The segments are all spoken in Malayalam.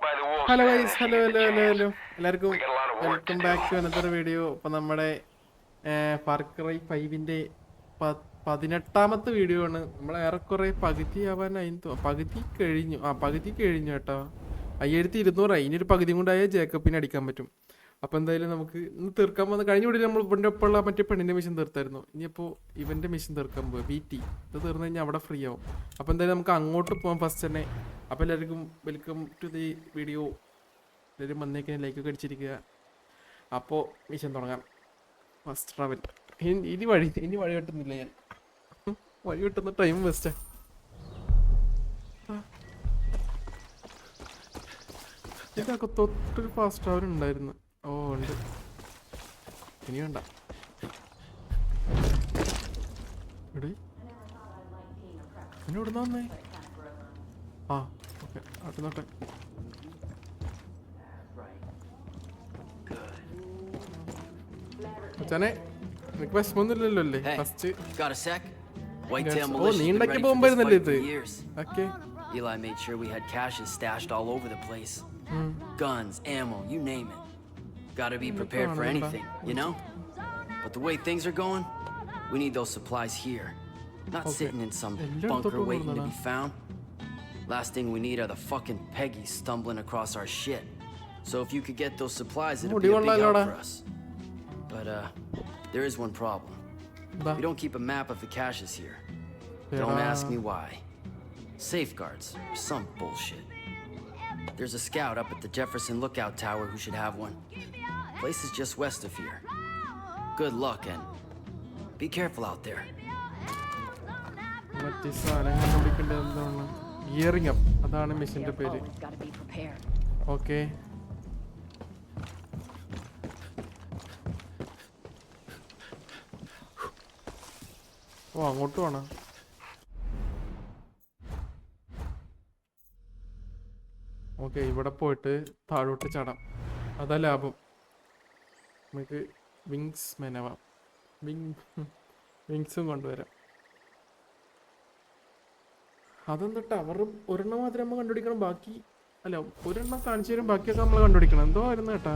ഹലോ ഗൈസ്, ഹലോ എല്ലാവർക്കും welcome back to another video. അപ്പോൾ നമ്മുടെ ഫാർ ക്രൈ 5-ന്റെ 18ാമത്തെ വീഡിയോ ആണ്. നമ്മൾ ഏറെക്കുറെ പകുതി കഴിഞ്ഞു കേട്ടോ. 5200 ഇനിയൊരു പകുതിയും കൂടെ ജേക്കബിനെ അടിക്കാൻ പറ്റും. അപ്പോൾ എന്തായാലും നമുക്ക് ഇന്ന് തീർക്കാൻ പോകുന്ന കഴിഞ്ഞ വീഡിയോ നമ്മൾ ഇവൻ്റെ ഒപ്പമുള്ള മറ്റേ പെണ്ണിൻ്റെ മിഷൻ തീർത്തായിരുന്നു. ഇനിയിപ്പോൾ ഇവൻ്റെ മിഷൻ തീർക്കാൻ പോകുക BT. ഇത് തീർന്നു കഴിഞ്ഞാൽ അവിടെ ഫ്രീ ആവും. അപ്പോൾ എന്തായാലും നമുക്ക് അങ്ങോട്ട് പോകാം ഫസ്റ്റ് തന്നെ. അപ്പോൾ എല്ലാവർക്കും വെൽക്കം ടു ദി വീഡിയോ. എല്ലാവരും വന്നേക്കാൻ ലൈക്കൊക്കെ അടിച്ചിരിക്കുക. അപ്പോൾ മിഷൻ തുടങ്ങാം. First travel. ഇനി വഴി കിട്ടുന്നില്ല. ഞാൻ വഴി കിട്ടുന്ന ടൈം വേസ്റ്റാ. ഇതൊക്കെ തൊട്ടൊരു ഫാസ്റ്റ് ട്രാവൽ ഉണ്ടായിരുന്നു. ഓ ഉണ്ട്. ഇനി വേണ്ട. എടീ പിന്നെ ഇവിടുന്ന് വന്നേ. ആ ഓക്കെ, നോട്ടെ. അച്ഛനെ നിനക്ക് വിഷമൊന്നുമില്ലല്ലോ അല്ലേ? ഫസ്റ്റ് ഓ നീ ഉണ്ടാക്കി പോകുമ്പായിരുന്നല്ലേ ഇത്? Okay. Eli made sure we had caches stashed all over the place. Guns, ammo, you name it. Gotta be prepared for anything, you know? But the way things are going, we need those supplies here. Not sitting in some bunker waiting to be found. Last thing we need are the fucking Peggies stumbling across our shit. So if you could get those supplies, it'd be a big help for us. But there is one problem. We don't keep a map of the caches here. Don't ask me why. Safeguards or some bullshit. There's a scout up at the Jefferson Lookout Tower who should have one. Place is just west of here. Good luck and be careful out there. Gearing up. അതാണ് മിഷന്റെ പേര്. ഓക്കെ. ഓ അങ്ങോട്ട് വേണം. ഓക്കെ, ഇവിടെ പോയിട്ട് താഴോട്ട് ചാടാം. അതാ ലാഭം. നമുക്ക് വിങ്സ് മെനവാം. വിങ്സും കൊണ്ടുവരാം. അതെന്താ ടവറും ഒരെണ്ണം മാത്രമേ നമ്മൾ കണ്ടുപിടിക്കണം. ബാക്കി അല്ല, ഒരെണ്ണം കാണിച്ചു തരും, ബാക്കിയൊക്കെ നമ്മൾ കണ്ടുപിടിക്കണം. എന്തോ ആയിരുന്നു കേട്ടാ.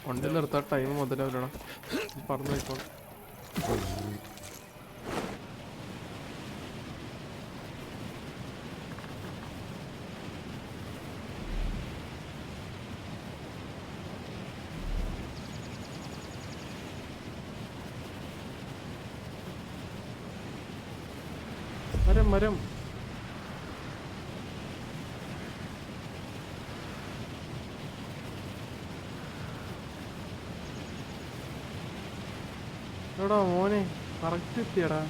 വണ്ടി നിർത്താൻ ടൈം മുതലാവില്ലണം. പറഞ്ഞു പോയിക്കോളാം. മരം എടാ മോനെ, correct എത്തിയടാ.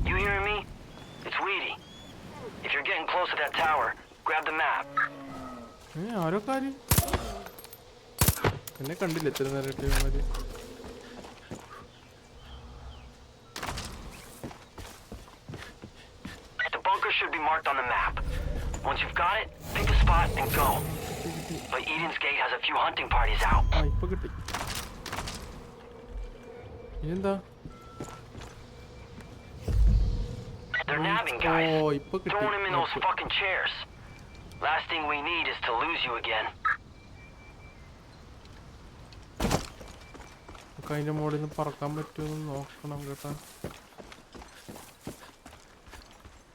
You hearing me? It's Weedy. If you're getting close to that tower, grab the map. ആരോ കാര്യം എന്നെ കണ്ടില്ല എത്ര നേരം. Should be marked on the map. Once you've got it, pick a spot and go. But Eden's Gate has a few hunting parties out. ഇപ്പൊ കിട്ടി. എന്താ? They're nabbing guys. ഇപ്പൊ കിട്ടി. Throwing him in those fucking chairs. Last thing we need is to lose you again. അതിന്റെ മുകളിൽ നിന്ന് പറക്കാൻ പറ്റുമെന്ന് നോക്കണം കേട്ടാ.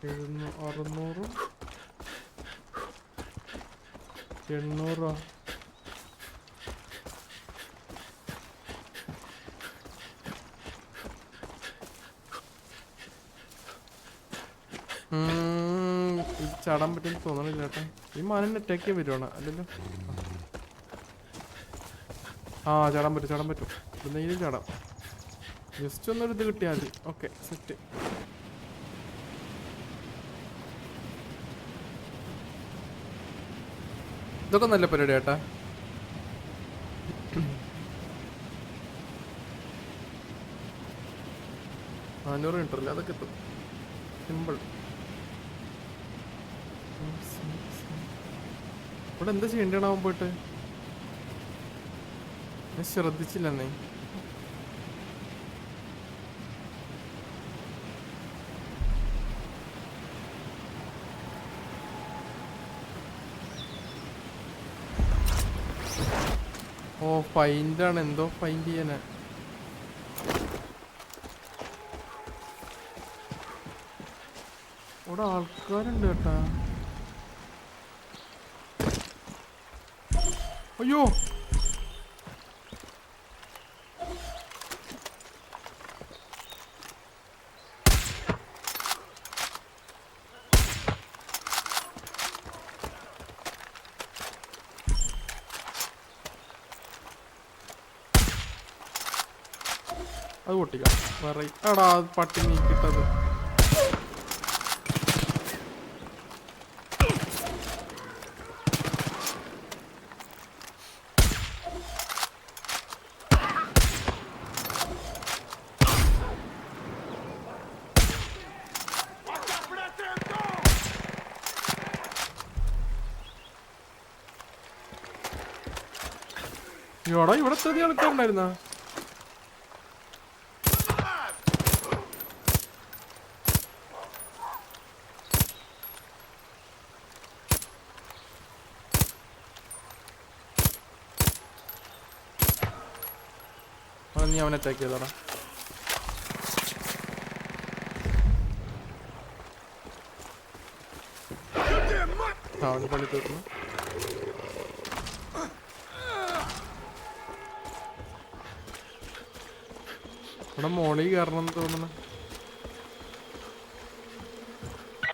600 800 ചാടാൻ പറ്റുമെന്ന് തോന്നണില്ല കേട്ടോ. ഈ മാനിനെ അറ്റാക്ക് ചെയ്യാൻ വരുവാണ് അല്ലല്ലോ. ചാടാൻ പറ്റും. എന്തെങ്കിലും ചാടാം. ജസ്റ്റ് ഒന്നൊരു ഇത് കിട്ടിയാൽ മതി. Okay, set. ഇതൊക്കെ നല്ല പരിപാടി കേട്ടാ. 400 മീറ്ററില്ല, അതൊക്കെ എത്തും. സിമ്പിൾ. ഇവിടെ എന്താ ചെയ്യണ്ടാവും പോയിട്ട്? ഞാൻ ശ്രദ്ധിച്ചില്ലെന്നേ. ഓ ഫൈൻഡാണ്, എന്തോ ഫൈൻഡ് ചെയ്യാനാ. ഇവിടെ ആൾക്കാരുണ്ട് കേട്ടാ. അയ്യോ അത് പൊട്ടിക്കാം. വേറെ എടാ പട്ടി നീക്കിട്ടത്. എടാ ഇവിടെ ചെറിയ ആൾക്കാരുണ്ടായിരുന്ന. നീ അവനെ അറ്റാക്ക് ചെയ്തോടാ. അവന് പണി തീർന്നു. ഇവിടെ മോളിൽ കയറണം തോന്നുന്നു.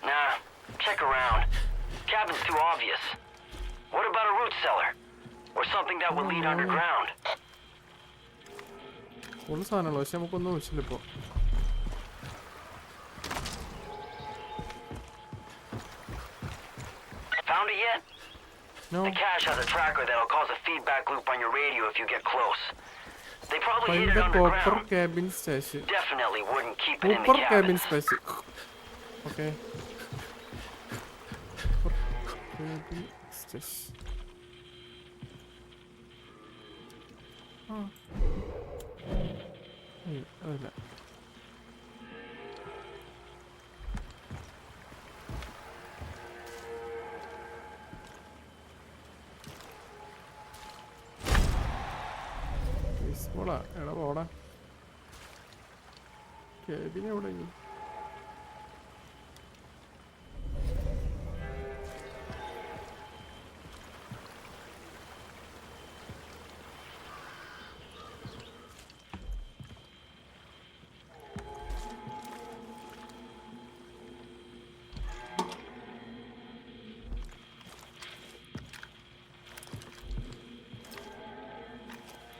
Nah, check around. Cabin's too obvious. What about a root cellar? Or something that would lead underground? ഉള്ള സാധനങ്ങളോ, പക്ഷെ നമുക്കൊന്നും ആവശ്യമില്ല ഇപ്പൊ. Found it yet? No. The cache has a tracker that'll cause a feedback loop on your radio if you get close. They probably hid Find it the copper underground. cabin station. Definitely wouldn't keep it in the Copper cabin cabin. station. Okay. Copper cabin station. അതല്ല. എടാ പോടാ. കേബിൻ എവിടെ?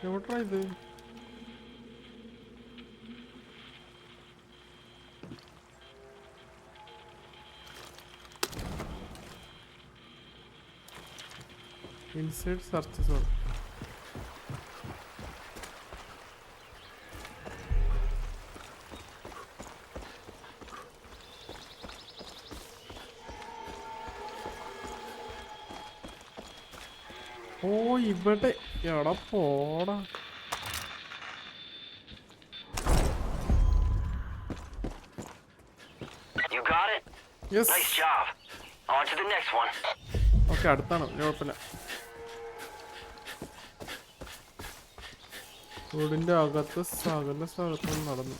എവിടാ ഇത്? Inside search zone. ഓ ഇവിടെ എടാ പോടാ. You got it? Yes. Nice job. On to the next one. Okay അടുത്താണ്, കുഴപ്പമില്ല. റോഡിന്റെ അകത്ത് സകല സ്ഥലത്തും നടന്നു.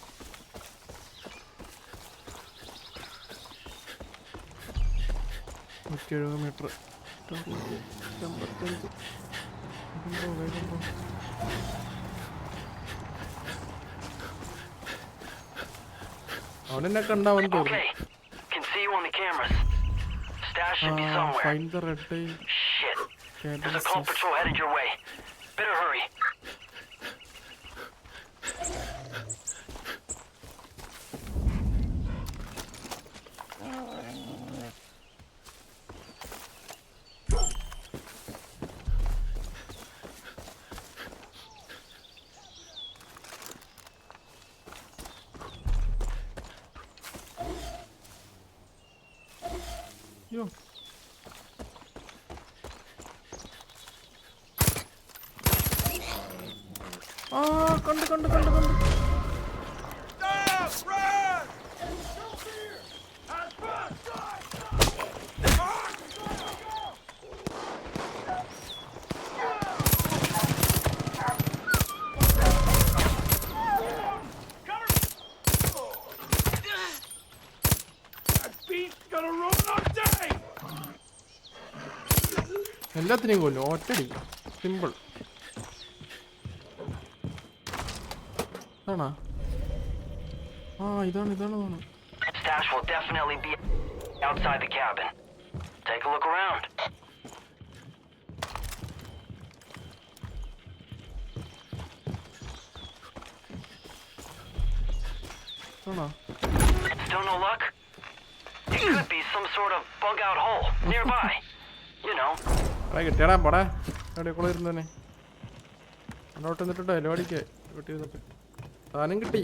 മീറ്റർ 55. അവനെന്നെ കണ്ടാവൻ തോന്നുന്നു. Okay. Can see you on the cameras. Stash should be somewhere. Find the red eye. Shit. Cabin There's a call station. patrol headed your way. Better hurry. Yo. കണ്ടു. എല്ലാത്തിനെയും കൊല്ലും ഒറ്റടി സിമ്പിൾ ആണോ ഇതാണ് Stash will definitely be outside the cabin. Take a look around. ആണോ Still no luck? It could be some sort of bug out hole nearby. You know. കിട്ടിയാടാ പടാ എവിടെ കൂടെ ഇരുന്നെ അങ്ങോട്ട് എന്നിട്ട് ഡയലോടിക്കേ വീട്ടിൽ ഇരുന്നിട്ട് സാധനം കിട്ടി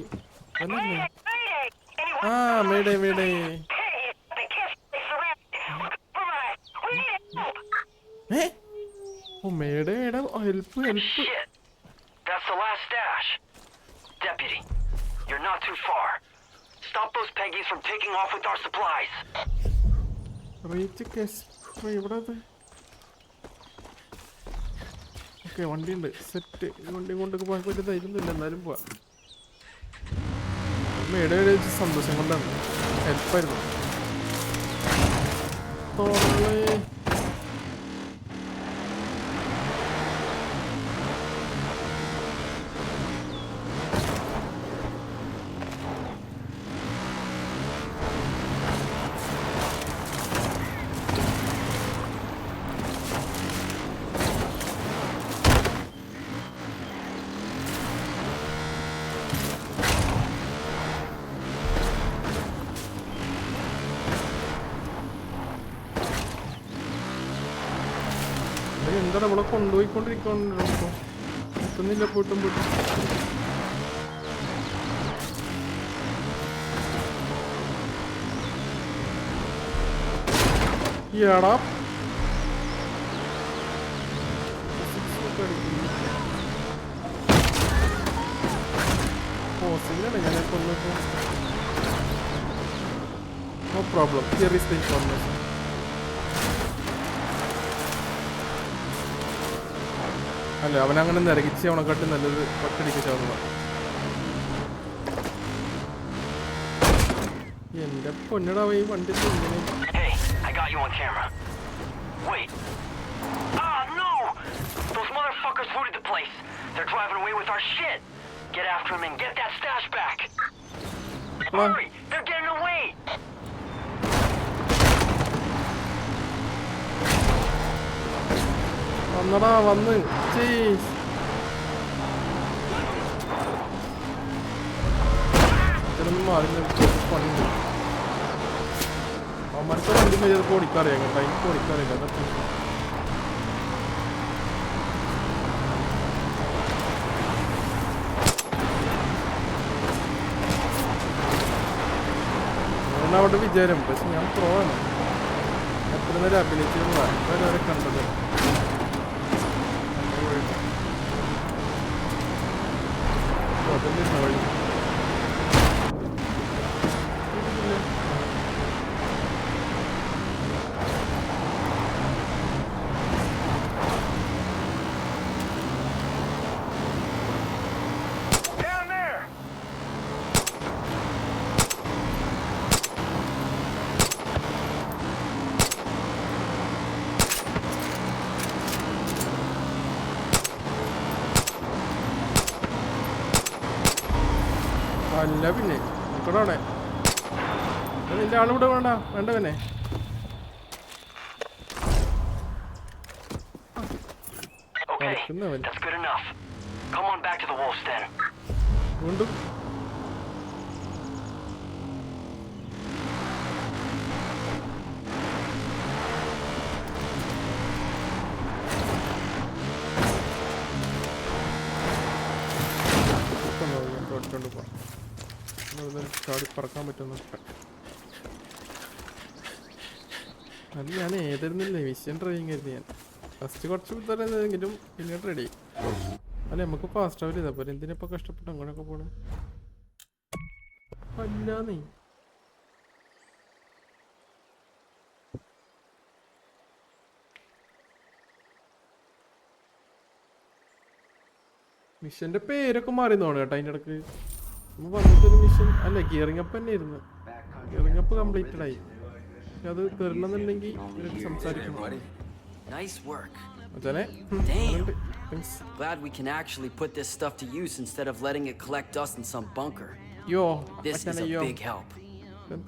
മേടേ മേടേ help Shit. That's the last stash. Deputy, you're not too far. Stop those Peggies from taking off with our supplies. Reach case ഇവിടെ ഓക്കെ വണ്ടിയുണ്ട് സെറ്റ് വണ്ടി കൊണ്ടൊക്കെ പോകാൻ വലിയ ധൈര്യമൊന്നുമില്ല എന്നാലും പോവാം മേടെ സന്തോഷം കൊണ്ടാണ് ഹെൽപ്പായിരുന്നു എന്താ നമ്മളെ കൊണ്ടുപോയിക്കൊണ്ടിരിക്കണോ എത്തുന്നില്ല പോയിട്ടും ഈടാ പോസിലാണ് ഞാൻ കൊന്നിപ്പോ no problem here is the information അല്ല അവനങ്ങനെ നിരകിച്ച് അവനെക്കാട്ടി നല്ലത് ഒറ്റടിക്ക് ചാവുക എന്റെ പൊന്നടാ ഈ വണ്ടി ഇങ്ങനെ Hey, I got you on camera. Wait. No! Those motherfuckers looted the place. They're driving away with our shit. Get after them and get that stash back. Hurry! They're getting away! വന്നടാ വന്ന് മാറി പണിയുണ്ട് അവന്മാർക്ക് വണ്ടി ചിലപ്പോൾ ഓടിക്കാറിയാം കേട്ടോ എനിക്ക് ഓടിക്കാറില്ല അതൊക്കെ അവിടെ വിചാരം പക്ഷെ ഞാൻ പ്രോവാണ് എത്ര നേരം അഭിനയിച്ചിരുന്നു വരെ കണ്ടത് അതല്ലേ വഴി അല്ല പിന്നെ നിൽക്കണോടെ നിന്റെ ആളിവിടെ വേണ്ട പിന്നെ Okay, that's good enough. Come on back to the wolf's den. വീണ്ടും ോട്ട് പോവാം ചാടി പറക്കാൻ പറ്റുന്നു അത് ഞാൻ ഏതായിരുന്നില്ലേ മിഷൻ ഡ്രൈവിങ് ആയിരുന്നു ഞാൻ ഫസ്റ്റ് കുറച്ച് തരുന്നതെങ്കിലും പിന്നീട് റെഡി അല്ല നമുക്ക് ഫാസ്റ്റ് ആവില്ല ഇതേപോലെ എന്തിനപ്പോൾ കഷ്ടപ്പെട്ട് അങ്ങനെയൊക്കെ പോകണം അല്ല നീ മിഷന്റെ പേരൊക്കെ മാറി തോന്നുന്നു കേട്ടോ അതിൻ്റെ ഇടക്ക് നമ്മൾ വന്നിട്ടൊരു മിഷൻ അല്ല ഗിയറിംഗ് അപ്പ് തന്നെ ആയിരുന്നു ഗിയറിംഗ് അപ്പ് കംപ്ലീറ്റഡ് ആയി പക്ഷെ അത് തരണമെന്നുണ്ടെങ്കിൽ ഇവരൊക്കെ സംസാരിക്കണം Nice work. മച്ചാനെ Damn. Thanks. Glad we can actually put this stuff to use instead of letting it collect dust in some bunker. യോ This is മച്ചാനെ a യോ. big help.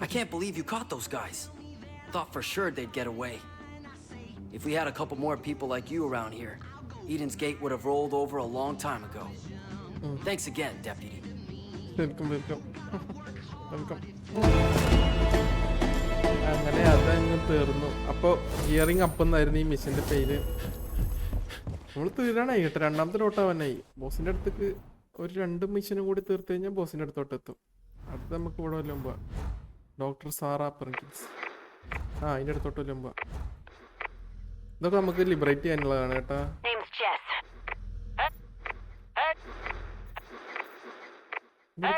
I can't believe you caught those guys. Thought for sure they'd get away. If we had a couple more people like you around here, Eden's Gate would have rolled over a long time ago. Thanks again, Deputy. Welcome welcome welcome. അങ്ങനെ അതങ്ങ് തീർന്നു. അപ്പോൾ ഹിയറിംഗ് അപ്പ് എന്നായിരുന്നു ഈ മിഷൻ്റെ പേര്. നമ്മൾ തീരാനായി കേട്ടോ, രണ്ടാമത്തെ ലോട്ടാവാനായി. ബോസിൻ്റെ അടുത്തേക്ക് ഒരു 2 മിഷനും കൂടി തീർത്ത് കഴിഞ്ഞാൽ ബോസിൻ്റെ അടുത്തോട്ട് എത്തും. അടുത്ത് നമുക്ക് ഇവിടെ വല്ലതും പോവാം. Doctor Sarah Perkins. അതിൻ്റെ അടുത്തോട്ട് വല്ലതും പോവാം. ഇതൊക്കെ നമുക്ക് ലിബറേറ്റ് ചെയ്യാനുള്ളതാണ് കേട്ടാ. Name's Jess.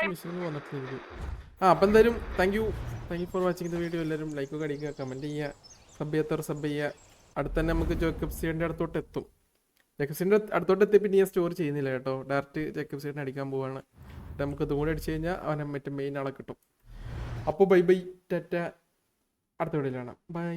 മിഷനിൽ വന്നിട്ടില്ല. അപ്പം എന്തായാലും thank you for watching the video. എല്ലാവരും ലൈക്കൊക്കെ അടിക്കുക, കമൻറ്റ് ചെയ്യുക, സബ് ചെയ്യാത്തവർ സബ് ചെയ്യുക. അടുത്ത് തന്നെ നമുക്ക് ജേക്കബ് സീഡിൻ്റെ അടുത്തോട്ട് എത്തും. ജേക്കബ് സീഡിൻ്റെ അടുത്തോട്ട് എത്തി പിന്നെ ഞാൻ സ്റ്റോർ ചെയ്യുന്നില്ല കേട്ടോ, ഡയറക്റ്റ് ജേക്കബ് സീഡിനെ അടിക്കാൻ പോവാണ്. നമുക്ക് ഇതും കൂടി അടിച്ചു കഴിഞ്ഞാൽ അവനെ മറ്റേ മെയിൻ ആളെ കിട്ടും. അപ്പോൾ ബൈ ബൈ ടാറ്റ, അടുത്ത വീഡിയോയിൽ കാണാം. ബൈ.